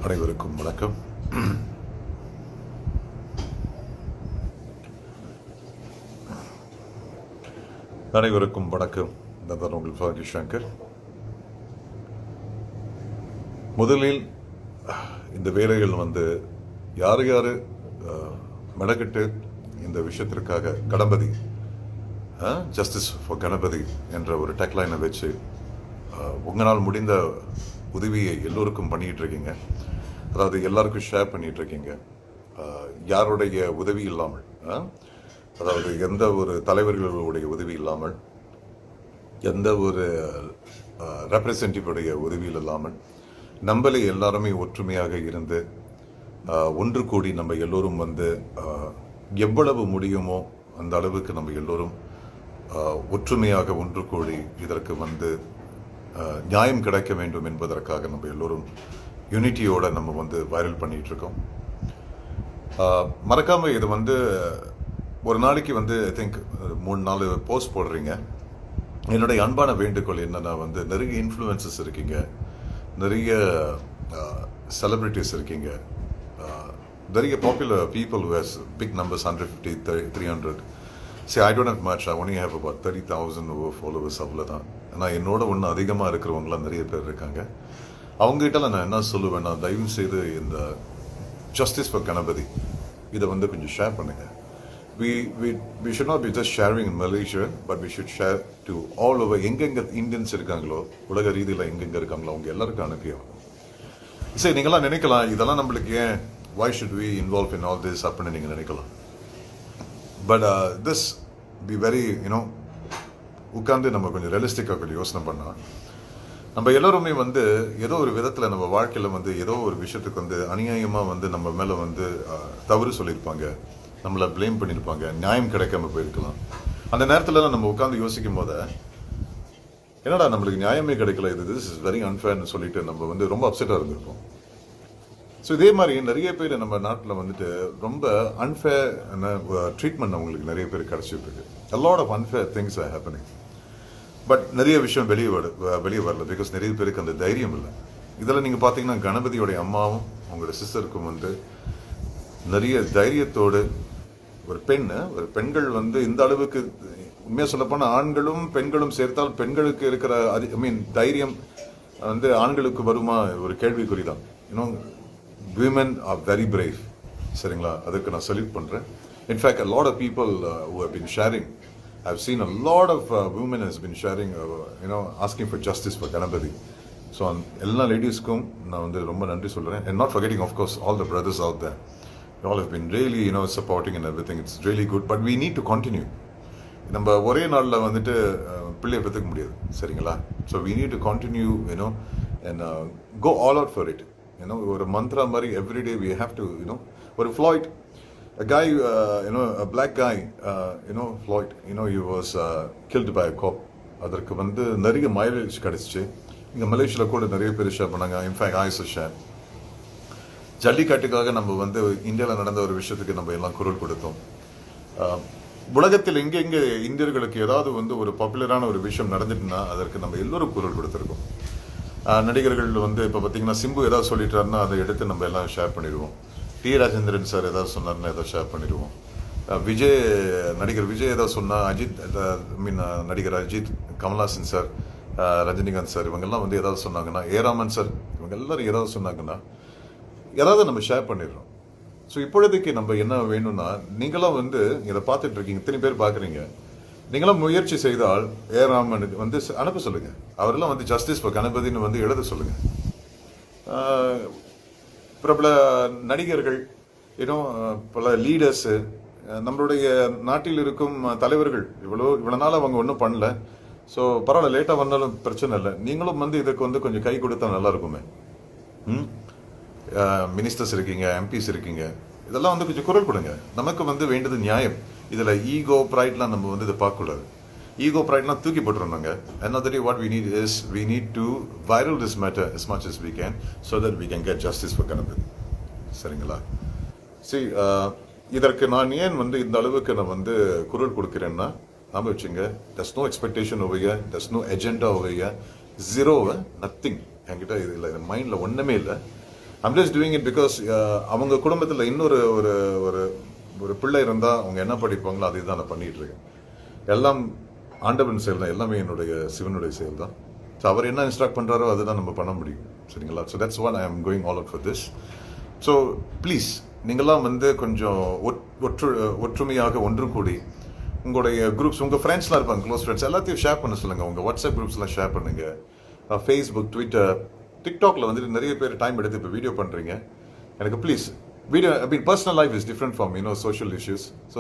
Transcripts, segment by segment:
அனைவருக்கும் வணக்கம். நான் உங்கள் ஃபாகி சங்கர். முதலில் இந்த வேலைகள் யார் யார் மெனக்கிட்டு இந்த விஷயத்திற்காக கணபதி ஜஸ்டிஸ் ஃபார் கணபதி என்ற ஒரு டெக்லைனை வச்சு உங்களால் முடிந்த உதவியை எல்லோருக்கும் பண்ணிகிட்டு இருக்கீங்க. அதாவது எல்லாருக்கும் ஷேர் பண்ணிகிட்டு இருக்கீங்க. யாருடைய உதவி இல்லாமல், அதாவது எந்த ஒரு தலைவர்களுடைய உதவி இல்லாமல், எந்த ஒரு ரெப்ரசன்டேட்டிவுடைய உதவியில் இல்லாமல், நம்மளே எல்லாருமே ஒற்றுமையாக இருந்து ஒன்று கூடி நம்ம எல்லோரும் எவ்வளவு முடியுமோ அந்த அளவுக்கு நம்ம எல்லோரும் ஒற்றுமையாக ஒன்று கூடி இதற்கு நியாயம் கிடைக்க வேண்டும் என்பதற்காக நம்ம எல்லோரும் யூனிட்டியோட நம்ம வைரல் பண்ணிட்டு இருக்கோம். மறக்காம இது ஒரு நாளைக்கு ஐ திங்க் 3-4 போஸ்ட் போடுறீங்க. என்னுடைய அன்பான வேண்டுகோள் என்னன்னா, நிறைய இன்ஃப்ளூயன்சஸ் இருக்கீங்க, நிறைய செலிபிரிட்டிஸ் இருக்கீங்க, நிறைய popular people who has big numbers, 150, 300. See, I don't have much. I only have about 30,000 followers. அவ்வளோதான். ஆனால் என்னோட ஒன்று அதிகமாக இருக்கிறவங்களாம் நிறைய பேர் இருக்காங்க. அவங்ககிட்ட நான் என்ன சொல்லுவேன்னா, தயவு செய்து இந்த ஜஸ்டிஸ் ஃபார் கணபதி இதை கொஞ்சம் ஷேர் பண்ணுங்க. We should not be just sharing in Malaysia, but we should share to all over. எங்கெங்க இந்தியன்ஸ் இருக்காங்களோ, உலக ரீதியில் எங்கெங்க இருக்காங்களோ அவங்க எல்லாருக்கும் அனுப்பியும். சரி, நீங்களாம் நினைக்கலாம், இதெல்லாம் நம்மளுக்கு ஏன், why should we involve in all this அப்படின்னு நீங்கள் நினைக்கலாம். பட் திஸ் பி வெரி உட்காந்து நம்ம கொஞ்சம் ரியலிஸ்டிக்காக கொஞ்சம் யோசனை பண்ணால், நம்ம எல்லோருமே ஏதோ ஒரு விதத்தில் நம்ம வாழ்க்கையில் ஏதோ ஒரு விஷயத்துக்கு அநியாயமாக நம்ம மேலே தவறு சொல்லியிருப்பாங்க, நம்மளை ப்ளேம் பண்ணியிருப்பாங்க, நியாயம் கிடைக்காம போயிருக்கலாம். அந்த நேரத்தில் நம்ம உட்காந்து யோசிக்கும் போது, என்னடா நம்மளுக்கு நியாயமே கிடைக்கல, இது திஸ் இஸ் வெரி அன்ஃபேர்னு சொல்லிட்டு நம்ம ரொம்ப அப்செட்டாக இருந்திருப்போம். ஸோ இதே மாதிரி நிறைய பேர் நம்ம நாட்டில் ரொம்ப அன்ஃபேரான ட்ரீட்மெண்ட் அவங்களுக்கு நிறைய பேர் கிடச்சிட்டு இருக்கு. a lot of unfair things are happening. But நிறைய விஷயம் வெளியே வரல, பிகாஸ் நிறைய பேருக்கு அந்த தைரியம் இல்லை. இதில் நீங்கள் பார்த்தீங்கன்னா, கணபதியோடைய அம்மாவும் அவங்களோட சிஸ்டருக்கும் நிறைய தைரியத்தோடு ஒரு பெண்கள் இந்த அளவுக்கு, உண்மையாக சொல்லப்போனால் ஆண்களும் பெண்களும் சேர்த்தால் பெண்களுக்கு இருக்கிற தைரியம் ஆண்களுக்கு வருமா ஒரு கேள்விக்குறி தான். Women are very brave. சரிங்களா, அதுக்கு நான் சல்யூட் பண்ணுறேன். In fact a lot of people who have been sharing, I've seen a lot of women has been sharing, asking for justice for Ganapathy. So எல்லா லேடிஸ்க்கும் நான் ரொம்ப நன்றி சொல்கிறேன். and not forgetting of course all the brothers out there. You all have been really supporting and everything. It's really good, but we need to continue. நம்ம ஒரே நாளில் பிள்ளையை பெற்றுக்க முடியாது, சரிங்களா. So we need to continue, and go all out for it. ஒரு மந்த்ரா மாதிரி everyday we have to, ஒரு Floyd, a guy, a black guy, Floyd, he was killed by a cop. அதற்கு நிறைய மைலேஜ் கிடச்சிச்சு. இங்கே மலேசியாவில் கூட நிறைய பேர் ஷேர் பண்ணாங்க. In fact Ayesha share. ஜல்லிக்கட்டுக்காக நம்ம இந்தியாவில் நடந்த ஒரு விஷயத்துக்கு நம்ம எல்லாம் குரல் கொடுத்தோம். உலகத்தில் எங்கெங்கே இந்தியர்களுக்கு ஏதாவது ஒரு பாப்புலரான ஒரு விஷயம் நடந்துட்டுன்னா அதற்கு நம்ம எல்லோரும் குரல் கொடுத்துருக்கோம். நடிகர்கள் இப்போ பார்த்தீங்கன்னா, சிம்பு ஏதாவது சொல்லிட்டாருன்னா அதை எடுத்து நம்ம எல்லாம் ஷேர் பண்ணிடுவோம். டி ராஜேந்திரன் சார் ஏதாவது சொன்னார்னா ஏதாவது ஷேர் பண்ணிடுவோம். நடிகர் விஜய் ஏதாவது சொன்னால், நடிகர் அஜித், கமல்ஹாசன் சார், ரஜினிகாந்த் சார், இவங்கெல்லாம் ஏதாவது சொன்னாங்கன்னா, ஏராமன் சார், இவங்க எல்லாரும் ஏதாவது சொன்னாங்கன்னா ஏதாவது நம்ம ஷேர் பண்ணிடுறோம். ஸோ இப்பொழுதுக்கு நம்ம என்ன வேணும்னா, நீங்களாம் இதை பார்த்துட்டு இருக்கீங்க, இத்தனை பேர் பார்க்குறீங்க, நீங்களாம் முயற்சி செய்தால் ஏராமனுக்கு அனுப்ப சொல்லுங்க. அவரெல்லாம் ஜஸ்டிஸ் ஃபார் கணபதினு எழுத சொல்லுங்க. பிரபல நடிகர்கள், பல லீடர்ஸு, நம்மளுடைய நாட்டில் இருக்கும் தலைவர்கள் இவ்வளோ நாள் அவங்க ஒன்றும் பண்ணல. ஸோ பரவாயில்ல, லேட்டாக வந்தாலும் பிரச்சனை இல்லை. நீங்களும் இதுக்கு கொஞ்சம் கை கொடுத்தா நல்லா இருக்குமே. மினிஸ்டர்ஸ் இருக்கீங்க, எம்பிஸ் இருக்கீங்க, இதெல்லாம் கொஞ்சம் குரல் கொடுங்க. நமக்கு வேண்டியது நியாயம். இதில் ஈகோ, ப்ரைட்லாம் நம்ம இதை பார்க்கக்கூடாது. ஈகோ, ப்ரைட்லாம் தூக்கி போட்டுருந்தாங்க. another day what we need is we need to viral this matter as much as we can so that we can get justice for Ganapathy. சரிங்களா. சரி, இதற்கு நான் ஏன் இந்த அளவுக்கு நான் குரல் கொடுக்கிறேன்னா, நாம வச்சுங்க, there's no expectation over here, there's no agenda over here. Zero, nothing. என்கிட்ட இது இல்லை, மைண்டில் ஒன்றுமே இல்லை. I'm just doing it because அவங்க குடும்பத்தில் இன்னொரு ஒரு ஒரு ஒரு பிள்ளை இருந்தால் அவங்க என்ன படிப்பாங்களோ அதை தான் நான் பண்ணிகிட்டு இருக்கேன். எல்லாம் ஆண்டவன் செயல் தான், எல்லாமே என்னுடைய சிவனுடைய செயல் தான். ஸோ அவர் என்ன இன்ஸ்ட்ரக்ட் பண்ணுறாரோ அதுதான் நம்ம பண்ண முடியும், சரிங்களா? So that's what I am going all out for this. So please நீங்கள்லாம் வந்து கொஞ்சம் ஒற்றுமையாக ஒன்று கூடி உங்களுடைய குரூப்ஸ், உங்கள் ஃப்ரெண்ட்ஸ்லாம் இருப்பாங்க, க்ளோஸ் ஃப்ரெண்ட்ஸ் எல்லாத்தையும் ஷேர் பண்ண சொல்லுங்கள். உங்கள் வாட்ஸ்அப் குரூப்ஸ்லாம் ஷேர் பண்ணுங்கள். ஃபேஸ்புக், ட்விட்டர், டிக்டாக்ல வந்துட்டு நிறைய பேர் டைம் எடுத்து இப்போ வீடியோ பண்ணுறீங்க. எனக்கு please video, I mean personal life is different from social issues. So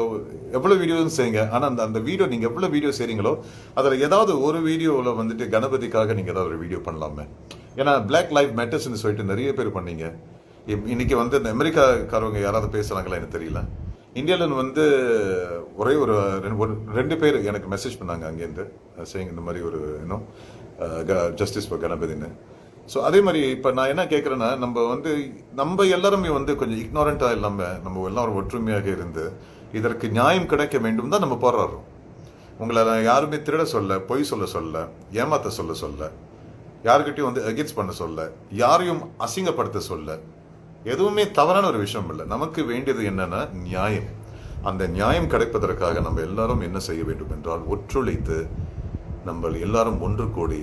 எவ்வளோ வீடியோவும் செய்யுங்க. ஆனால் அந்த வீடியோ நீங்கள் எவ்வளோ வீடியோ செய்கிறீங்களோ அதில் ஏதாவது ஒரு வீடியோவில் வந்துட்டு கணபதிக்காக நீங்கள் ஏதாவது ஒரு வீடியோ பண்ணலாமே. ஏன்னா பிளாக் லைஃப் மேட்டர்ஸ்ன்னு சொல்லிட்டு நிறைய பேர் பண்ணீங்க. இன்னைக்கு வந்து இந்த அமெரிக்காக்காரவங்க யாராவது பேசுகிறாங்களா எனக்கு தெரியல. இந்தியாவில் வந்து ஒரே ஒரு ரெண்டு பேர் எனக்கு மெசேஜ் பண்ணாங்க அங்கேருந்து, செய்யுங்க இந்த மாதிரி ஒரு ஜஸ்டிஸ் ஃபார் கணபதின்னு. ஸோ அதே மாதிரி இப்போ நான் என்ன கேட்குறேன்னா, நம்ம எல்லாருமே வந்து கொஞ்சம் இக்னாரண்ட்டாக இல்லாமல் நம்ம எல்லாரும் ஒற்றுமையாக இருந்து இதற்கு நியாயம் கிடைக்க வேண்டும் தான் நம்ம போராடுறோம். உங்களை யாருமே திருட சொல்ல, பொய் சொல்ல, ஏமாத்த சொல்ல, யாருக்கிட்டையும் வந்து அகென்ஸ்ட் பண்ண சொல்ல, யாரையும் அசிங்கப்படுத்த சொல்ல, எதுவுமே தவறான ஒரு விஷயம் இல்லை. நமக்கு வேண்டியது என்னன்னா நியாயம். அந்த நியாயம் கிடைப்பதற்காக நம்ம எல்லாரும் என்ன செய்ய வேண்டும் என்றால் ஒத்துழைத்து நம்ம எல்லாரும் ஒன்று கூடி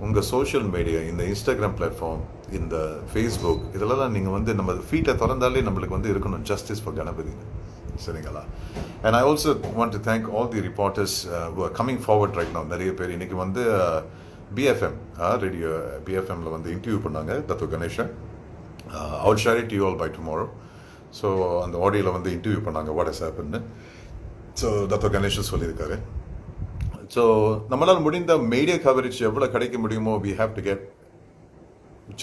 உங்கள் சோஷியல் மீடியா, இந்த இன்ஸ்டாகிராம் பிளாட்ஃபார்ம், இந்த ஃபேஸ்புக், இதெல்லாம் நீங்கள் வந்து நம்ம ஃபீட்டை திறந்தாலே நம்மளுக்கு வந்து இருக்கணும் ஜஸ்டிஸ் ஃபார் கணபதி, சரிங்களா? And I also want to thank all the reporters who are coming forward right now. நிறைய பேர் இன்னைக்கு வந்து பிஎஃப்எம் ரேடியோ பிஎஃப்எம்ல வந்து இன்டர்வியூ பண்ணாங்க தத்து Ganeshan. I will share it to you all by tomorrow. So அந்த ஆடியோவில் வந்து இன்டர்வியூ பண்ணாங்க வாட் இஸ் ஹேப்பன்னு. ஸோ தத்து கணேஷன் சொல்லியிருக்காரு. ஸோ நம்மளால் முடிந்த மீடியா கவரேஜ் எவ்வளோ கிடைக்க முடியுமோ we have to get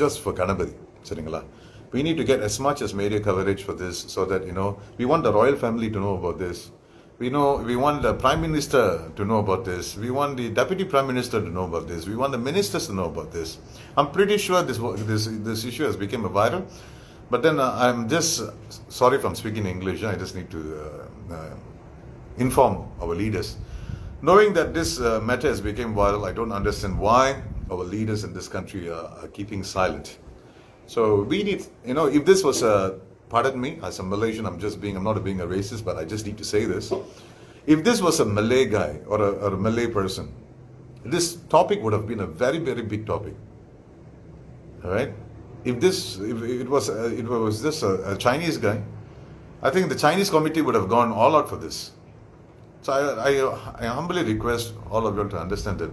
just for Ganapathi, சரிங்களா? We need to get as much as media coverage for this so that we want the royal family to know about this. We want the Prime Minister to know about this. We want the Deputy Prime Minister to know about this. We want the ministers to know about this. I'm pretty sure this issue has become a viral. But then I'm just sorry if I'm speaking English. I just need to inform our leaders. Knowing that this matter has become viral, I don't understand why our leaders in this country are keeping silent. So we need, if this was pardon me, as a Malaysian, I'm not being a racist, but I just need to say this. If this was a Malay guy or a Malay person, this topic would have been a very, very big topic. All right? If it was this a Chinese guy, I think the Chinese committee would have gone all out for this. So I humbly request all of you to understand that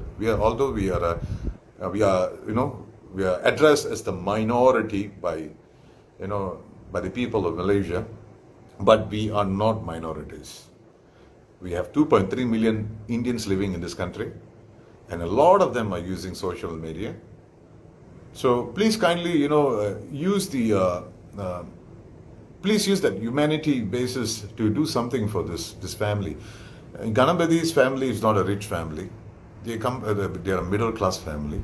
although we are addressed as the minority by the people of Malaysia, but we are not minorities. We have 2.3 million Indians living in this country, and a lot of them are using social media. So please kindly, please use that humanity basis to do something for this family. Ganapathi's family is not a rich family. They are a middle class family.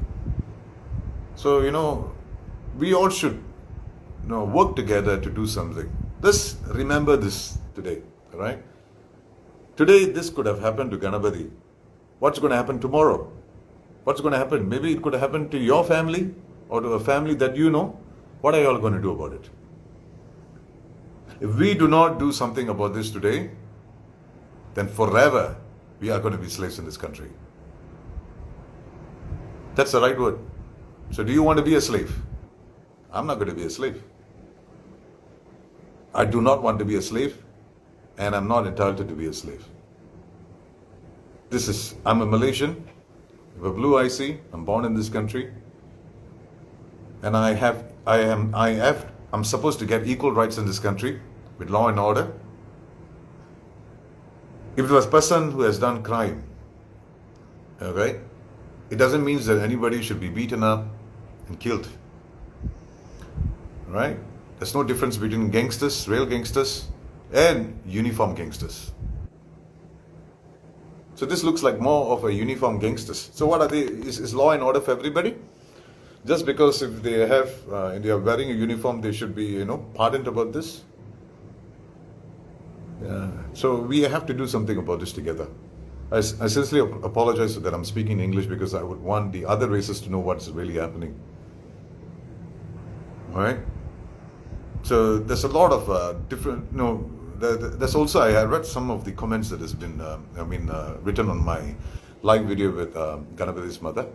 So we all should work together to do something. Remember this today, right? Today this could have happened to Ganapathy. What's going to happen tomorrow? What's going to happen? Maybe it could have happened to your family or to a family that you know. What are you all going to do about it? If we do not do something about this today, then forever we are going to be slaves in this country. That's the right word. So do you want to be a slave? I'm not going to be a slave. I do not want to be a slave, and I'm not entitled to be a slave. I'm a Malaysian, with a blue IC, I'm born in this country, and I'm supposed to get equal rights in this country with law and order. If it was a person who has done crime, okay, it doesn't mean that anybody should be beaten up and killed, right? There's no difference between gangsters, real gangsters, and uniform gangsters. So this looks like more of a uniform gangsters. So what are they? Is law and order for everybody? Just because if they are wearing a uniform, they should be, pardoned about this? Yeah. So we have to do something about this together. I sincerely apologize that I'm speaking English because I would want the other races to know what's really happening. All right. So there's a lot of different, there's also, I read some of the comments that has been, written on my live video with Ganapathi's mother.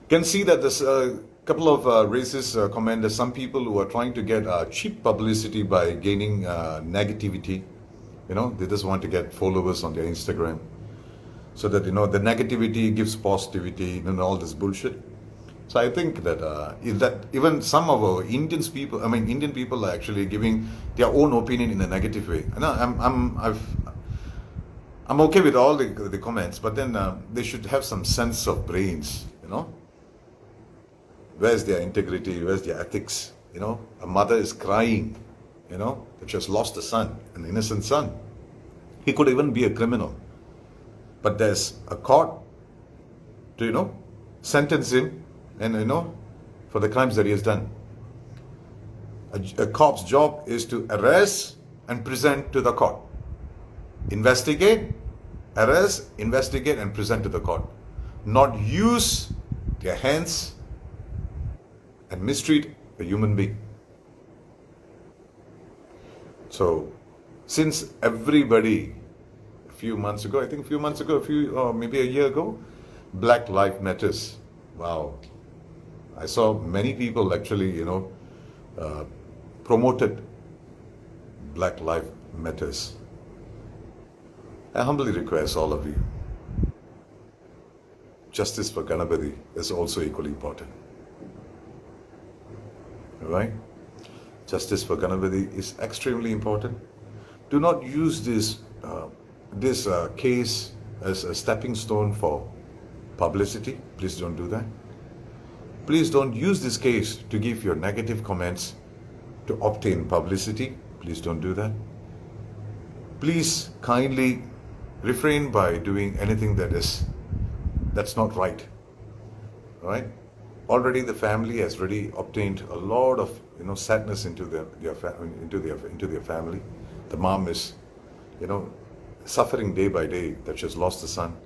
Can see that there's a couple of racist comments. There's some people who are trying to get cheap publicity by gaining negativity. They just want to get followers on their Instagram so that, the negativity gives positivity and all this bullshit. So I think that even some of our Indian people are actually giving their own opinion in a negative way. And I'm okay with all the comments, but then they should have some sense of brains, Where's their integrity? Where's their ethics? A mother is crying, that she has lost a son, an innocent son. He could even be a criminal. But there's a court to, sentence him and, for the crimes that he has done. A cop's job is to arrest and present to the court. Investigate, arrest, investigate and present to the court. Not use their hands and mistreat a human being. So, since everybody, maybe a year ago, Black Lives Matters. Wow. I saw many people actually, promoted Black Lives Matters. I humbly request all of you, justice for Ganapathi is also equally important. Right? Justice for Ganapathi is extremely important. Do not use this case as a stepping stone for publicity. Please don't do that. Please don't use this case to give your negative comments to obtain publicity. Please don't do that. Please kindly refrain by doing anything that's not right. All right? Already the family has already obtained a lot of sadness into their family. The mom is suffering day by day that she has lost a son.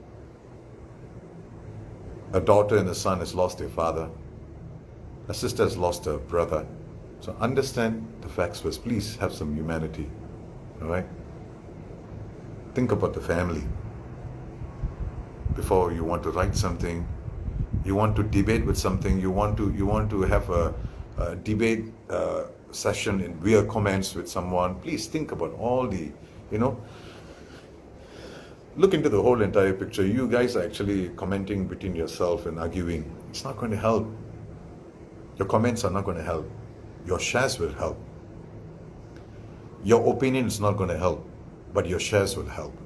A daughter and a son has lost their father. A sister has lost her brother. So understand the facts first. Please have some humanity. All right? Think about the family before you want to write something. You want to debate with something. You want to have a debate session in via comments with someone. Please think about all the look into the whole entire picture. You guys are actually commenting between yourself and arguing. It's not going to help. Your comments are not going to help. Your shares will help. Your opinion is not going to help, but your shares will help.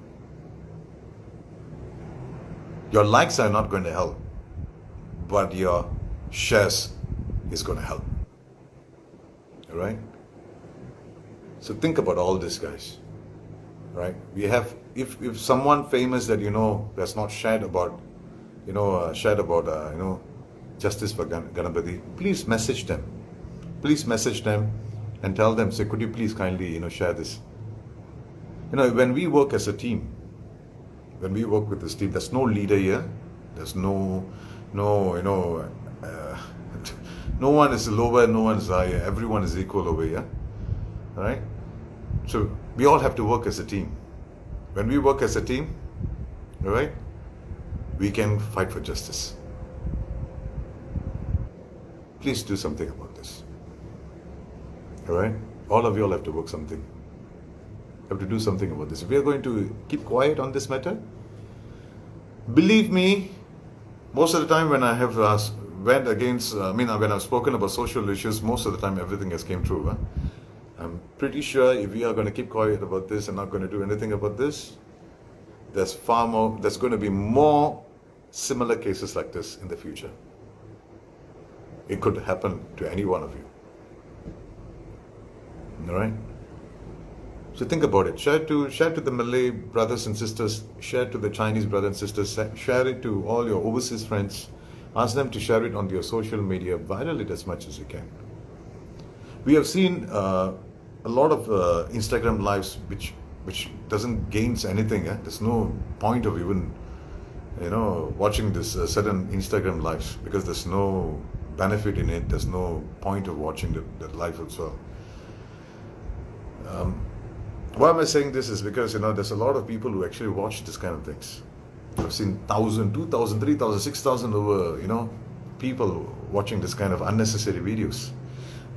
Your likes are not going to help, but your shares is going to help. All right? So think about all this, guys. Right? We have, if someone famous that that's not shared about, justice for Ganapathi, please message them. Please message them and tell them, say, could you please kindly, share this. When we work as a team, when we work with this team, there's no leader here. There's no one is lower, no one is higher. Everyone is equal over here. All right? So we all have to work as a team. When we work as a team, all right, we can fight for justice. Please do something about this. All right? All of you all have to work something. Have to do something about this. If we are going to keep quiet on this matter, believe me, most of the time when I have went against, when I've spoken about social issues, most of the time everything has came true. Huh? I'm pretty sure if we are going to keep quiet about this and not going to do anything about this, there's going to be more similar cases like this in the future. It could happen to any one of you. All right? So think about it. Share to the Malay brothers and sisters. Share to the Chinese brothers and sisters. Share it to all your overseas friends. Ask them to share it on your social media. Viral it as much as you can. We have seen a lot of Instagram lives which which doesn't gains anything. There's no point of even, watching this certain Instagram lives, because there's no benefit in it. There's no point of watching that life as well. Why am I saying this is because, there's a lot of people who actually watch this kind of things. I've seen 1,000, 2,000, 3,000, 6,000 over, people watching this kind of unnecessary videos.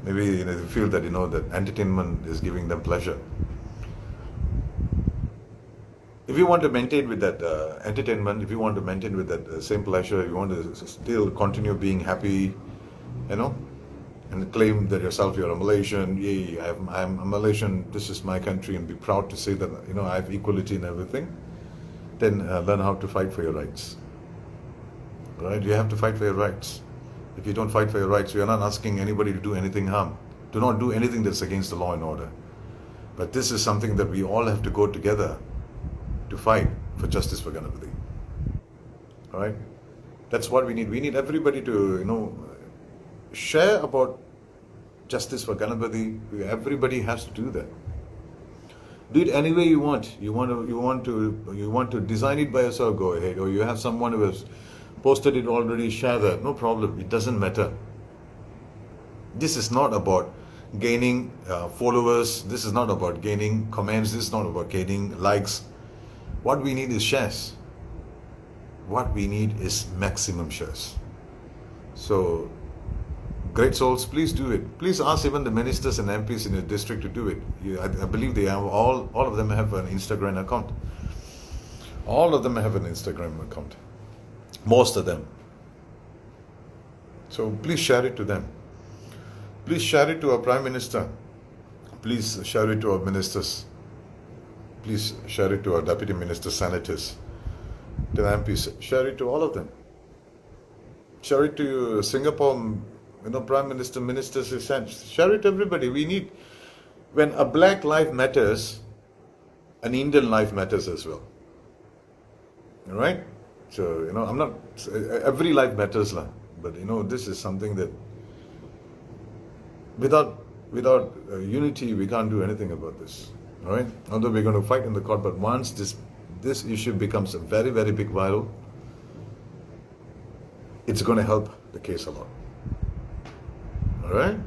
Maybe they feel that, that entertainment is giving them pleasure. If you want to maintain with that entertainment, if you want to maintain with that same pleasure, if you want to still continue being happy, and claim that yourself you're a Malaysian, yay, I'm a Malaysian, this is my country, and be proud to say that, I have equality and everything, then learn how to fight for your rights. Right? You have to fight for your rights. If you don't fight for your rights, we are not asking anybody to do anything harm. Do not do anything that's against the law and order. But this is something that we all have to go together to fight for justice for Ganapathy. All right? That's what we need. We need everybody to, share about justice for Ganapathy. Everybody has to do that. Do it any way you want. You want to design it by yourself, go ahead. Or you have someone who has posted it already, share that. No problem. It doesn't matter. This is not about gaining followers. This is not about gaining comments. This is not about gaining likes. What we need is shares. What we need is maximum shares. So, great souls, please do it. Please ask even the ministers and MPs in your district to do it. I believe they have all of them have an Instagram account. All of them have an Instagram account. Most of them. So please share it to them. Please share it to our Prime Minister. Please share it to our ministers. Please share it to our Deputy Ministers, Senators, to the MPs. Share it to all of them. Share it to Singapore, Prime Minister, ministers, share it to everybody. We need, when a black life matters, an Indian life matters as well. All right? So, I'm not, every life matters, but, this is something that without unity, we can't do anything about this. All right? Although we're going to fight in the court, but once this issue becomes a very, very big viral, it's going to help the case a lot. All right?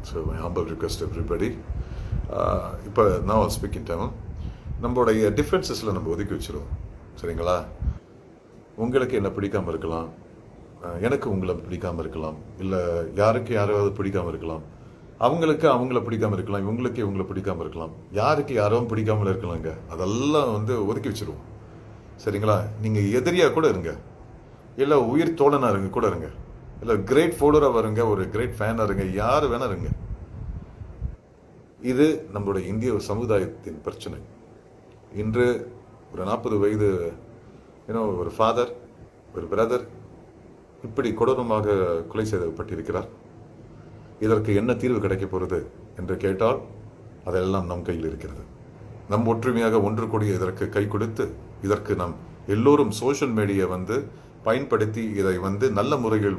So my humble request to everybody. Now I'll speak in Tamil. நம்மளுடைய டிஃப்ரென்சஸில் நம்ம ஒதுக்கி வச்சிருவோம். சரிங்களா? உங்களுக்கு என்ன பிடிக்காமல் இருக்கலாம், எனக்கு உங்களை பிடிக்காமல் இருக்கலாம், இல்லை யாருக்கு யாராவது பிடிக்காமல் இருக்கலாம், அவங்கள பிடிக்காமல் இருக்கலாம், இவங்களை பிடிக்காமல் இருக்கலாம், யாருக்கு யாரும் பிடிக்காமல் இருக்கலாங்க. அதெல்லாம் ஒதுக்கி வச்சிருவோம். சரிங்களா? நீங்கள் எதிரியாக கூட இருங்க, இல்லை உயிர் தோழனாக இருங்க கூட இருங்க, இல்லை கிரேட் ஃபாலோவராக வருங்க, ஒரு கிரேட் ஃபேனாக இருங்க, யார் வேணா இருங்க. இது நம்மளுடைய இந்திய சமுதாயத்தின் பிரச்சனை. இன்று ஒரு 40 வயது ஒரு ஃபாதர், ஒரு பிரதர் இப்படி கொடூரமாக கொலை செய்யப்பட்டிருக்கிறார். இதற்கு என்ன தீர்வு கிடைக்க போகிறது என்று கேட்டால் அதெல்லாம் நம் கையில் இருக்கிறது. நம் ஒற்றுமையாக ஒன்று கூடிய இதற்கு கை கொடுத்து, இதற்கு நாம் எல்லோரும் சோஷியல் மீடியா பயன்படுத்தி இதை நல்ல முறையில்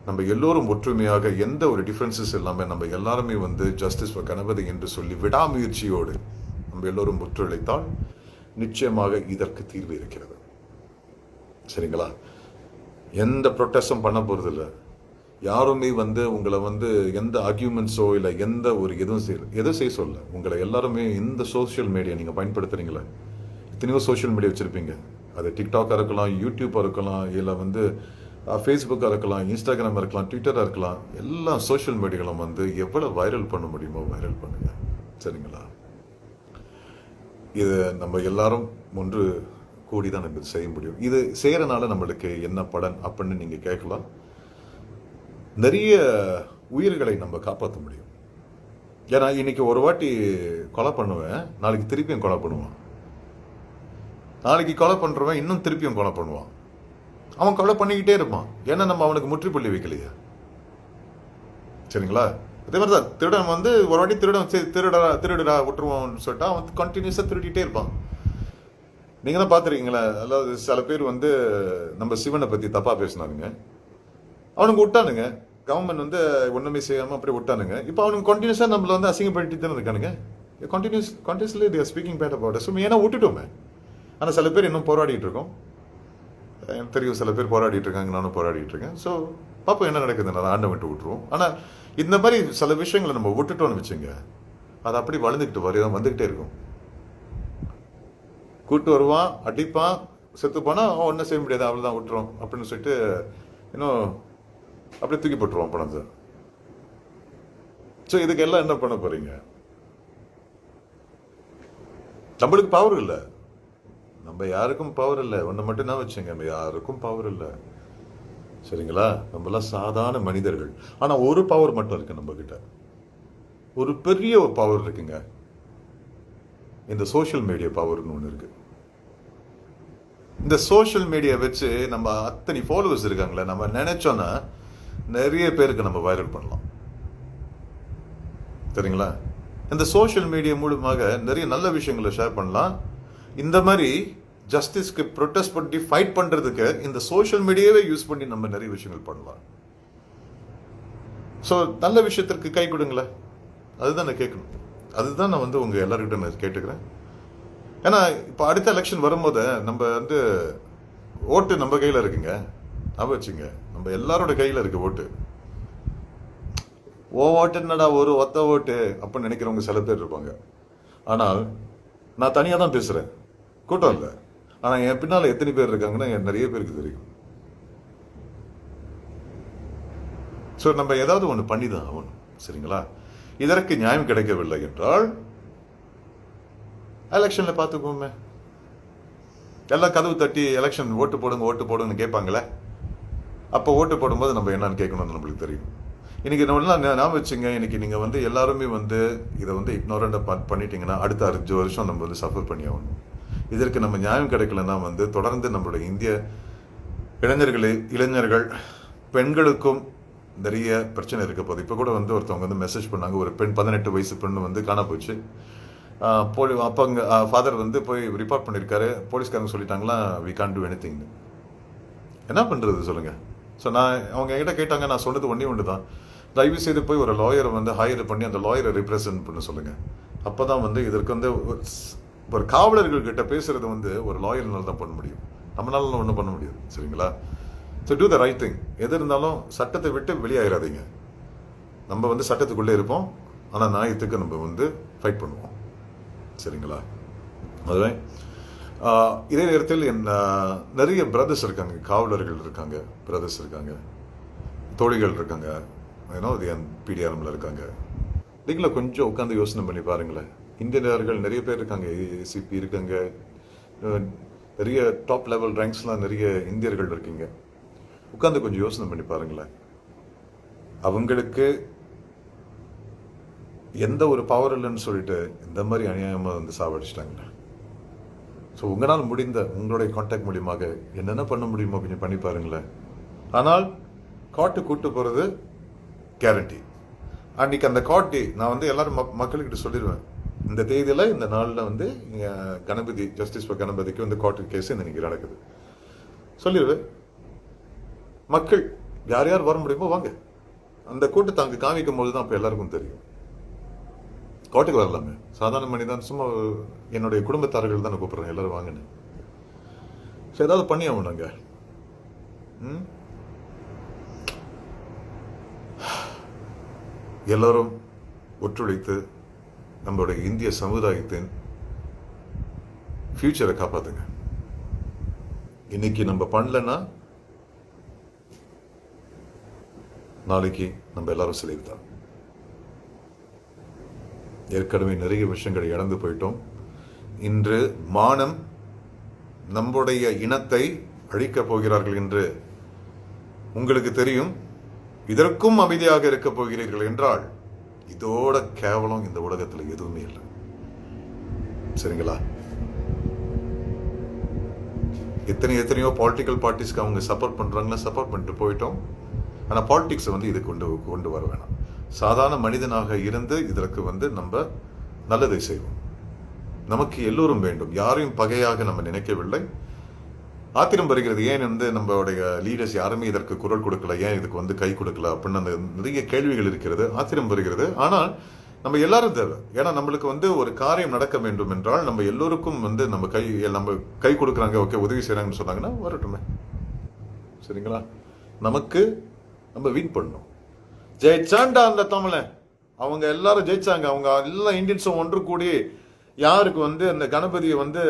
நம்ம எல்லோரும் ஒற்றுமையாக எந்த ஒரு டிஃபரன்சஸ் இல்லாமல் நம்ம எல்லாருமே ஜஸ்டிஸ் ஃபார் கணபதி என்று சொல்லி விடாமுயற்சியோடு நம்ம எல்லோரும் ஒத்துழைத்தால் நிச்சயமாக இதற்கு தீர்வு இருக்கிறது. சரிங்களா? எந்த ப்ரொட்டஸ்டும் பண்ண போறதில்லை. யாருமே உங்களை எந்த ஆர்கியூமெண்ட்ஸோ இல்லை எந்த ஒரு எதுவும் செய்ய சொல்ல. உங்களை எல்லாருமே இந்த சோஷியல் மீடியா நீங்கள் பயன்படுத்துறீங்களே, எத்தனையோ சோஷியல் மீடியா வச்சுருப்பீங்க. அது டிக்டாக்காக இருக்கலாம், யூடியூப்பாக இருக்கலாம், இல்லை ஃபேஸ்புக்காக இருக்கலாம், இன்ஸ்டாகிராம் இருக்கலாம், ட்விட்டராக இருக்கலாம். எல்லா சோஷியல் மீடியாவும் எவ்வளோ வைரல் பண்ண முடியுமோ வைரல் பண்ணுங்க. சரிங்களா? இது நம்ம எல்லாரும் ஒன்று கூடி தான் நம்ம செய்ய முடியும். இது செய்கிறனால நம்மளுக்கு என்ன பலன் அப்படின்னு நீங்கள் கேட்கலாம். நிறைய உயிர்களை நம்ம காப்பாற்ற முடியும். ஏன்னா இன்னைக்கு ஒரு வாட்டி கொலை பண்ணுவேன், நாளைக்கு திருப்பியும் கொலை பண்ணுவான். நாளைக்கு கொலை பண்ணுறவன் இன்னும் திருப்பியும் கொலை பண்ணுவான். அவன் கொலை பண்ணிக்கிட்டே இருப்பான். ஏன்னா நம்ம அவனுக்கு முற்றுப்புள்ளி வைக்கலையா? சரிங்களா? அதே மாதிரி தான் திருடன் ஒரு வாட்டி திருடா விட்டுருவான்னு சொல்லிட்டா அவன் கண்டினியூஸாக திருடிட்டே இருப்பான். நீங்கள் தான் பார்த்துருக்கீங்களா? அதாவது சில பேர் நம்ம சிவனை பற்றி தப்பாக பேசினாருங்க, அவனுக்கு விட்டானுங்க. கவர்மெண்ட் ஒன்றுமே செய்யாமல் அப்படியே விட்டானுங்க. இப்போ அவனுக்கு கண்டினியூஸாக நம்மளை அசிங்கப்படுத்தி தானே இருக்கானுங்க. Continuously they're speaking bad about so ஏன்னா விட்டுட்டோமே. ஆனால் சில பேர் இன்னும் போராடிட்டு இருக்கோம். எனக்கு தெரியும் சில பேர் போராடிட்டு இருக்காங்க, நானும் போராடிட்டு இருக்கேன். ஸோ பார்ப்போம் என்ன நடக்குது, நான் ஆண்டை விட்டு விட்டுருவோம். ஆனால் இந்த மாதிரி சில விஷயங்களை நம்ம விட்டுட்டோம்னு வச்சுங்க, அது அப்படி வளர்ந்துக்கிட்டு வந்துக்கிட்டே இருக்கும். கூட்டு வருவான், அடிப்பான், செத்து போனா அவன் ஒன்றும் செய்ய முடியாது, அவ்வளோதான் விட்டுரும் அப்படின்னு சொல்லிட்டு இன்னும் அப்படியே தூக்கி போட்டுருவான் பணத்தை. ஸோ இதுக்கெல்லாம் என்ன பண்ண போறீங்க? நம்மளுக்கு பவர் இல்லை, நம்ம யாருக்கும் பவர் இல்லை. ஒன்று மட்டும் தான் வச்சுங்க, நம்ம யாருக்கும் பவர் இல்லை. சரிங்களா? நம்மளாம் சாதாரண மனிதர்கள். ஆனால் ஒரு பவர் மட்டும் இருக்கு நம்ம கிட்ட, ஒரு பெரிய ஒரு பவர் இருக்குங்க. இந்த சோஷியல் மீடியா பவர்னு ஒன்று இருக்கு. இந்த சோஷியல் மீடியா வச்சு நம்ம அத்தனை ஃபாலோவர்ஸ் இருக்காங்களே, நம்ம நினைச்சோன்னா நிறைய பேருக்கு நம்ம வைரல் பண்ணலாம். சரிங்களா? இந்த சோஷியல் மீடியா மூலமாக நிறைய நல்ல விஷயங்களை ஷேர் பண்ணலாம். இந்த மாதிரி ஜஸ்டிஸ்க்கு ப்ரொட்டஸ்ட் பண்ணி ஃபைட் பண்றதுக்கு இந்த சோஷியல் மீடியாவே யூஸ் பண்ணி நம்ம நிறைய விஷயங்கள் பண்ணலாம். ஸோ நல்ல விஷயத்திற்கு கை கொடுங்களேன், அதுதான் நான் கேட்கணும். அதுதான் நான் உங்க எல்லாருக்கிட்ட நான் கேட்டுக்கிறேன். ஏன்னா இப்போ அடுத்த எலெக்ஷன் வரும்போது நம்ம ஓட்டு நம்ம கையில் இருக்குங்க. நான் வச்சுங்க, நம்ம எல்லாரோட கையில் இருக்கு ஓட்டு. ஓட்டு என்னடா ஒரு ஒத்த ஓட்டு அப்படின்னு நினைக்கிறவங்க சில பேர் இருப்பாங்க. ஆனால் நான் தனியாக தான் பேசுகிறேன், கூட்டம் இல்லை. ஆனால் என் பின்னால் எத்தனை பேர் இருக்காங்கன்னா நிறைய பேருக்கு தெரியும். ஸோ நம்ம ஏதாவது ஒன்று பண்ணி தான் ஆகணும். சரிங்களா? இதற்கு நியாயம் கிடைக்கவில்லை என்றால் எலெக்ஷனில் பார்த்துக்கோமே. எல்லாம் கதவு தட்டி எலெக்ஷன் ஓட்டு போடுங்கன்னு கேட்பாங்களே, அப்போ ஓட்டு போடும்போது நம்ம என்னன்னு கேட்கணும்னு நம்மளுக்கு தெரியும். இன்னைக்கு நான் வச்சுங்க, இன்னைக்கு நீங்கள் எல்லாருமே இதை இக்னோரண்டாக பண்ணிட்டீங்கன்னா அடுத்த 5 வருஷம் நம்ம சஃபர் பண்ணி ஆகணும். இதற்கு நம்ம நியாயம் கிடைக்கலன்னா தொடர்ந்து நம்மளுடைய இந்திய இளைஞர்கள் பெண்களுக்கும் நிறைய பிரச்சனை இருக்க போகுது. இப்போ கூட ஒருத்தவங்க மெசேஜ் பண்ணாங்க, ஒரு பெண் 18 வயசு பெண்ணு காண போச்சு. அப்போ அங்கே ஃபாதர் போய் ரிப்போர்ட் பண்ணியிருக்காரு. போலீஸ்காரங்க சொல்லிட்டாங்களா, வி கான்ட் டூ எனிதிங். என்ன பண்ணுறது சொல்லுங்கள்? ஸோ அவங்க என்கிட்ட கேட்டாங்க, நான் சொன்னது ஒன்று தான், தயவு செய்து போய் ஒரு லாயரை ஹையர் பண்ணி அந்த லாயரை ரிப்ரசன்ட் பண்ண சொல்லுங்கள். அப்போ தான் இதற்கு ஒரு காவலர்கள் கிட்ட பேசுறது ஒரு லாயர்னால தான் பண்ண முடியும், நம்மளால ஒன்றும் பண்ண முடியாது. சரிங்களா? So do the right thing. எது இருந்தாலும் சட்டத்தை விட்டு வெளியாயிடாதீங்க. நம்ம சட்டத்துக்குள்ளே இருப்போம், ஆனால் நியாயத்துக்கு நம்ம ஃபைட் பண்ணுவோம். சரிங்களா? அதுதான். இதே நேரத்தில் நிறைய பிரதர்ஸ் இருக்காங்க, காவலர்கள் இருக்காங்க, பிரதர்ஸ் இருக்காங்க, தோழிகள் இருக்காங்க, பிடிஆர்எம்ல இருக்காங்க. நீங்களும் கொஞ்சம் உட்காந்து யோசனை பண்ணி பாருங்களேன். இந்தியர்கள் நிறைய பேர் இருக்காங்க, ஏசிபி இருக்காங்க, நிறைய டாப் லெவல் ரேங்க்ஸ்லாம் நிறைய இந்தியர்கள் இருக்கீங்க. உட்காந்து கொஞ்சம் யோசனை பண்ணி பாருங்களேன். அவங்களுக்கு எந்த ஒரு பவர் இல்லைன்னு சொல்லிட்டு இந்த மாதிரி அநியாயமாக சாவடிச்சிட்டாங்க. ஸோ உங்களால் முடிந்த உங்களுடைய கான்டாக்ட் மூலியமாக என்னென்ன பண்ண முடியுமோ கொஞ்சம் பண்ணி பாருங்களேன். ஆனால் காட்டு கூட்டு போகிறது கேரண்டி. அன்னைக்கு அந்த காட்டி நான் எல்லாரும் மக்கள்கிட்ட சொல்லிடுவேன், இந்த தேதியில் இந்த நாளில் கணபதி ஜஸ்டிஸ் ஃபார் கணபதிக்கு காட்டு கேஸ் இன்னைக்கு நடக்குது சொல்லிடுவேன். மக்கள் யார் யார் வர முடியுமோ வாங்க. அந்த கூட்டத்தை அங்கே காமிக்கும் போது தான் அப்போ எல்லாருக்கும் தெரியும். கோட்டைக்கு வரலாமே, சாதாரண மனிதன், சும்மா என்னுடைய குடும்பத்தார்கள் தான் கூப்பிடுறேன், எல்லாரும் வாங்கினேன். சரி, ஏதாவது பண்ணி ஆகணுங்க. எல்லாரும் ஒத்துழைத்து நம்மளுடைய இந்திய சமுதாயத்தின் ஃபியூச்சரை காப்பாத்துங்க. இன்னைக்கு நம்ம பண்ணலன்னா நாளைக்கு நம்ம எல்லாரும் சிலைதான். ஏற்கனவே நிறைய விஷயங்களை இழந்து போயிட்டோம். இன்று மானம் நம்முடைய இனத்தை அழிக்கப் போகிறார்கள் என்று உங்களுக்கு தெரியும். இதற்கும் அமைதியாக இருக்க போகிறீர்கள் என்றால் இதோட கேவலம் இந்த உலகத்தில் எதுவுமே இல்லை. சரிங்களா? எத்தனையோ பொலிட்டிக்கல் பார்ட்டிஸ்க்கு அவங்க சப்போர்ட் பண்றாங்கன்னா சப்போர்ட் பண்ணிட்டு போயிட்டோம். ஆனால் பாலிடிக்ஸை இது கொண்டு வர வேணாம். சாதாரண மனிதனாக இருந்து இதற்கு நம்ம நல்லதை செய்வோம். நமக்கு எல்லோரும் வேண்டும், யாரையும் பகையாக நம்ம நினைக்கவில்லை. ஆத்திரம் வருகிறது, ஏன் நம்மளுடைய லீடர்ஸ் யாருமே இதற்கு குரல் கொடுக்கல, ஏன் இதுக்கு கை கொடுக்கல அப்படின்னு அந்த நிறைய கேள்விகள் இருக்கிறது, ஆத்திரம் வருகிறது. ஆனால் நம்ம எல்லாரும் தேவை. ஏன்னா நம்மளுக்கு வந்து ஒரு காரியம் நடக்க வேண்டும் என்றால் நம்ம எல்லோருக்கும் வந்து நம்ம கை கொடுக்குறாங்க, ஓகே உதவி செய்கிறாங்கன்னு சொன்னாங்கன்னா வரட்டுமே. சரிங்களா? நமக்கு நம்ம வின் பண்ணணும். ஜெயிச்சாண்டா அந்த தமிழன், அவங்க எல்லாரும் ஜெயிச்சாங்க. அவங்க எல்லா இந்தியன்ஸும் ஒன்று கூடி யாருக்கு வந்து அந்த கணபதியை வந்து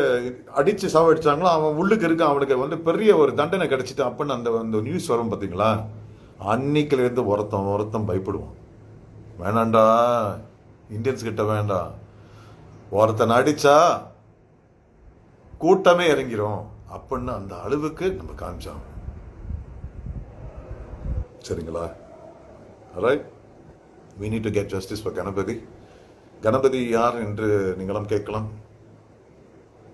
அடிச்சு சாவடிச்சாங்களோ அவன் உள்ளுக்கு இருக்கான், அவனுக்கு வந்து பெரிய ஒரு தண்டனை கிடைச்சிட்டு அப்படின்னு அந்த நியூஸ் வரும் பார்த்தீங்களா? அன்னைக்குல இருந்து ஒருத்தன் பயப்படுவான். வேணாண்டா, இந்தியன்ஸ் கிட்ட வேண்டாம், ஒருத்தன் அடிச்சா கூட்டமே இறங்கிரும் அப்படின்னு அந்த அளவுக்கு நம்ம காமிச்சாங்க. சரிங்களா? Right, we need to get justice for Ganapathi. Ganapathi யார் என்று நீங்களும் கேட்கலாம்.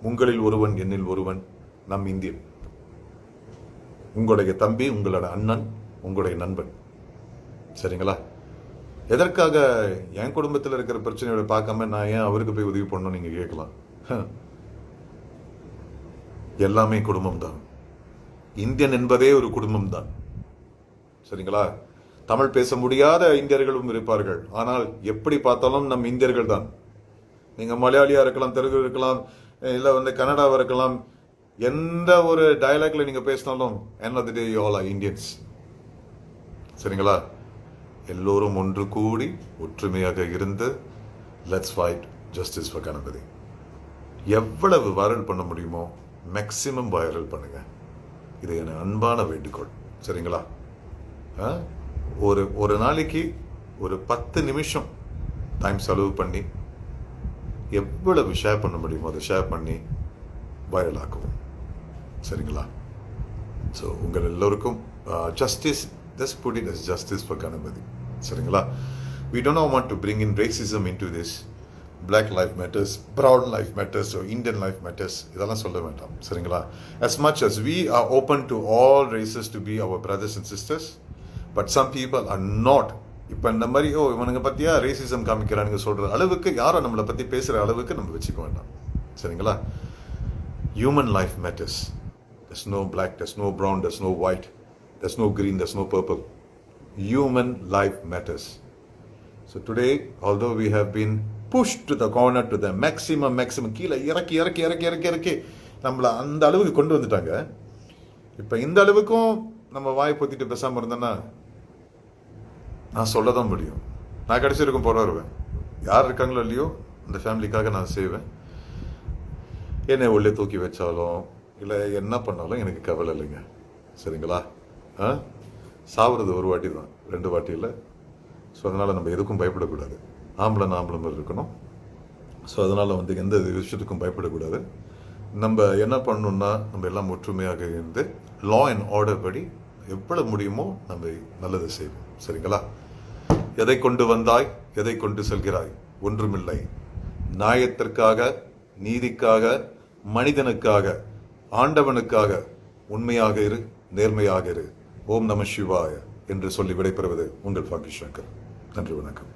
உங்களில் ஒருவன், என்னில் ஒருவன், நம் இந்தியன். உங்களுடைய தம்பி, உங்களோட அண்ணன், உங்களுடைய நண்பன். சரிங்களா? எதற்காக என் குடும்பத்தில் இருக்கிற பிரச்சனையோட பார்க்காம நான் ஏன் அவருக்கு போய் உதவி பண்ணணும் நீங்க கேட்கலாம். எல்லாமே குடும்பம் தான். இந்தியன் என்பதே ஒரு குடும்பம் தான். சரிங்களா? தமிழ் பேச முடியாத இந்தியர்களும் இருப்பார்கள். ஆனால் எப்படி பார்த்தாலும் நம் இந்தியர்கள் தான். நீங்க மலையாளியா இருக்கலாம், தெலுங்கு இருக்கலாம், இல்ல வந்து கன்னடாவா இருக்கலாம், எந்த ஒரு டயலாக்ல நீங்க பேசினாலும் end of the day you all are Indians. சரிங்களா? எல்லோரும் ஒன்று கூடி ஒற்றுமையாக இருந்து let's fight justice for Ganapathi. எவ்வளவு வைரல் பண்ண முடியுமோ மேக்சிமம் வைரல் பண்ணுங்க. இது என் அன்பான வேண்டுகோள். சரிங்களா? ஒரு நாளைக்கு ஒரு 10 நிமிஷம் டைம் செலவு பண்ணி எவ்வளவு ஷேர் பண்ண முடியுமோ அதை ஷேர் பண்ணி வைரல் ஆக்குவோம். சரிங்களா? ஸோ உங்கள் எல்லோருக்கும் justice, just put it as justice for Ganapathi. சரிங்களா? we do not want to bring in racism into this. Black life matters, brown life matters, or Indian life matters, இதெல்லாம் சொல்ல வேண்டாம். சரிங்களா? as much as we are open to all races to be our brothers and sisters, but some people are not. இப்போ இந்த மாதிரி இவனுங்க பற்றியா racism காமிக்கிறானுங்க சொல்கிற அளவுக்கு யாரும் நம்மளை பற்றி பேசுகிற அளவுக்கு நம்ம வச்சுக்க வேண்டாம். சரிங்களா? Human life matters. there's no black, there's no brown, there's no white, there's no green, there's no purple. Human life matters. So today, although we have been pushed to the corner to the maximum கீழே இறக்கி நம்மளை அந்த அளவுக்கு கொண்டு வந்துட்டாங்க. இப்போ இந்த அளவுக்கும் நம்ம வாய் பொத்திட்டு பேசாமல் இருந்தேன்னா நான் சொல்ல தான் முடியும். நான் கடைசி வரைக்கும் போராடுவேன். யார் இருக்காங்களோ இல்லையோ அந்த ஃபேமிலிக்காக நான் செய்வேன். என்னை உள்ளே தூக்கி வச்சாலும் இல்லை என்ன பண்ணாலும் எனக்கு கவலை இல்லைங்க. சரிங்களா? சாவுறது ஒரு வாட்டி தான், 2 வாட்டி இல்லை. ஸோ அதனால் நம்ம எதுக்கும் பயப்படக்கூடாது. ஆம்பளை மாதிரி இருக்கணும். ஸோ அதனால் வந்து எந்த விஷயத்துக்கும் பயப்படக்கூடாது. நம்ம என்ன பண்ணணும்னா நம்ம எல்லாம் ஒற்றுமையாக இருந்து லா அண்ட் ஆர்டர் படி எவ்வளவு முடியுமோ நம்ம நல்லது செய்வோம். சரிங்களா? எதை கொண்டு வந்தாய், எதை கொண்டு செல்கிறாய், ஒன்றுமில்லை. நியாயத்திற்காக, நீதிக்காக, மனிதனுக்காக, ஆண்டவனுக்காக உண்மையாக இரு, நேர்மையாக இரு. ஓம் நம சிவாய என்று சொல்லி விடைபெறுவது உங்கள் பாக்கி சங்கர். நன்றி, வணக்கம்.